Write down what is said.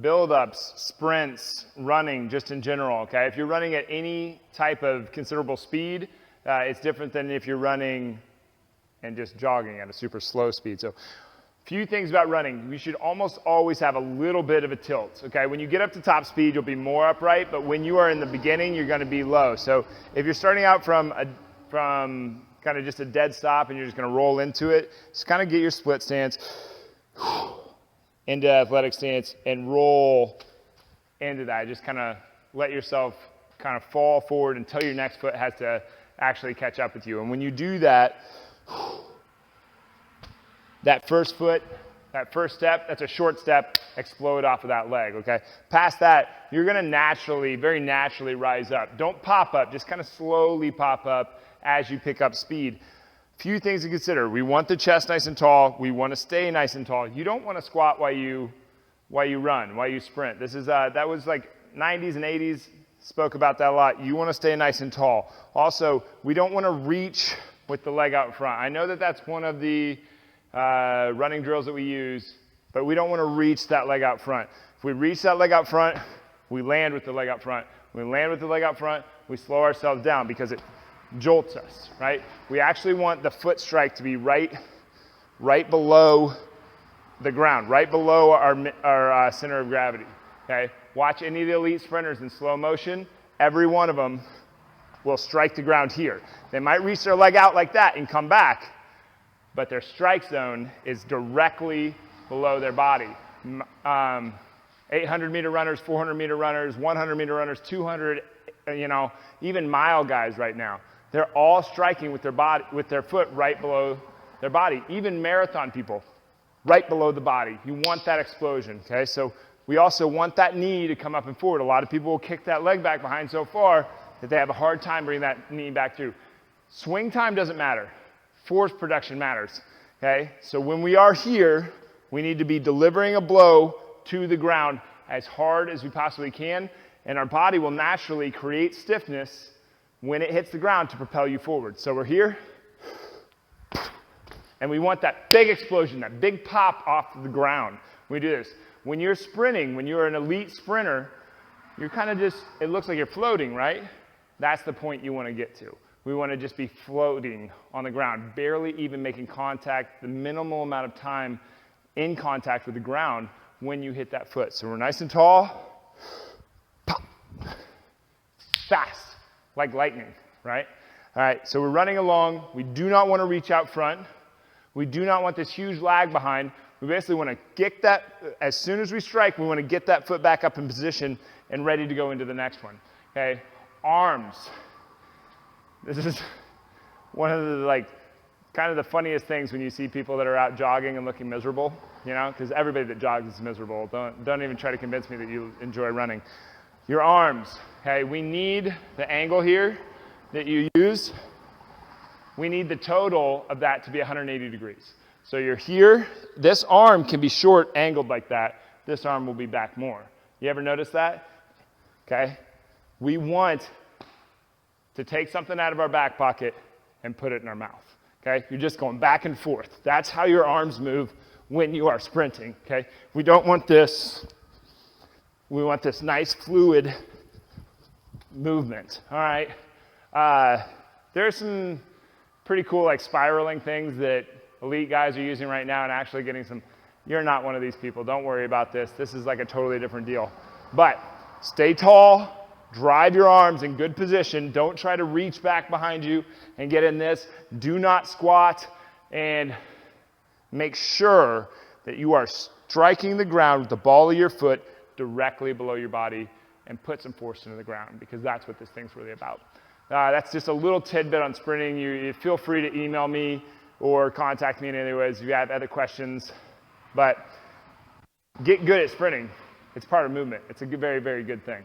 build-ups, sprints, running just in general, okay? If you're running at any type of considerable speed, it's different than if you're running and just jogging at a super slow speed. So few things about running. You should almost always have a little bit of a tilt, okay? When you get up to top speed, you'll be more upright, but when you are in the beginning, you're gonna be low. So if you're starting out from kind of just a dead stop and you're just gonna roll into it, just kind of get your split stance into athletic stance and roll into that. Just kind of let yourself kind of fall forward until your next foot has to actually catch up with you. And when you do that, that first foot, that first step, that's a short step, explode off of that leg, okay? Past that, you're gonna naturally, very naturally rise up. Don't pop up, just kind of slowly pop up as you pick up speed. Few things to consider. We want the chest nice and tall. We want to stay nice and tall. You don't want to squat while you run, while you sprint. This is, that was like 90s and 80s, spoke about that a lot. You want to stay nice and tall. Also, we don't want to reach with the leg out front. I know that that's one of the running drills that we use, but we don't want to reach that leg out front. If we reach that leg out front, we land with the leg out front. When we land with the leg out front, we slow ourselves down because it jolts us, right? We actually want the foot strike to be right below the ground, right below our center of gravity, okay? Watch any of the elite sprinters in slow motion. Every one of them will strike the ground here. They might reach their leg out like that and come back, but their strike zone is directly below their body. 800-meter runners, 400-meter runners, 100-meter runners, 200, even mile guys right now. They're all striking with their body, with their foot right below their body. Even marathon people, right below the body. You want that explosion, okay? So we also want that knee to come up and forward. A lot of people will kick that leg back behind so far that they have a hard time bringing that knee back through. Swing time doesn't matter. Force production matters, okay? So when we are here, we need to be delivering a blow to the ground as hard as we possibly can, and our body will naturally create stiffness when it hits the ground to propel you forward. So we're here, and we want that big explosion, that big pop off the ground. We do this. When you're sprinting, when you're an elite sprinter, you're kind of just, it looks like you're floating, right? That's the point you want to get to. We want to just be floating on the ground, barely even making contact, the minimal amount of time in contact with the ground when you hit that foot. So we're nice and tall, pop, fast, like lightning, right? All right, so we're running along. We do not want to reach out front. We do not want this huge lag behind. We basically want to get that, as soon as we strike, we want to get that foot back up in position and ready to go into the next one, okay? Arms. This is one of the, kind of the funniest things when you see people that are out jogging and looking miserable, because everybody that jogs is miserable. Don't even try to convince me that you enjoy running. Your arms, okay? We need the angle here that you use. We need the total of that to be 180 degrees. So you're here. This arm can be short, angled like that. This arm will be back more. You ever notice that? Okay? We want to take something out of our back pocket and put it in our mouth. Okay? You're just going back and forth. That's how your arms move when you are sprinting. Okay? We don't want this. We want this nice fluid movement. All right? There's some pretty cool spiraling things that elite guys are using right now and actually getting some. You're not one of these people. Don't worry about this. This is like a totally different deal. But stay tall. Drive your arms in good position. Don't try to reach back behind you and get in this. Do not squat, and make sure that you are striking the ground with the ball of your foot directly below your body, and put some force into the ground, because that's what this thing's really about. That's just a little tidbit on sprinting. You feel free to email me or contact me in any ways if you have other questions. But get good at sprinting. It's part of movement. It's a very, very good thing.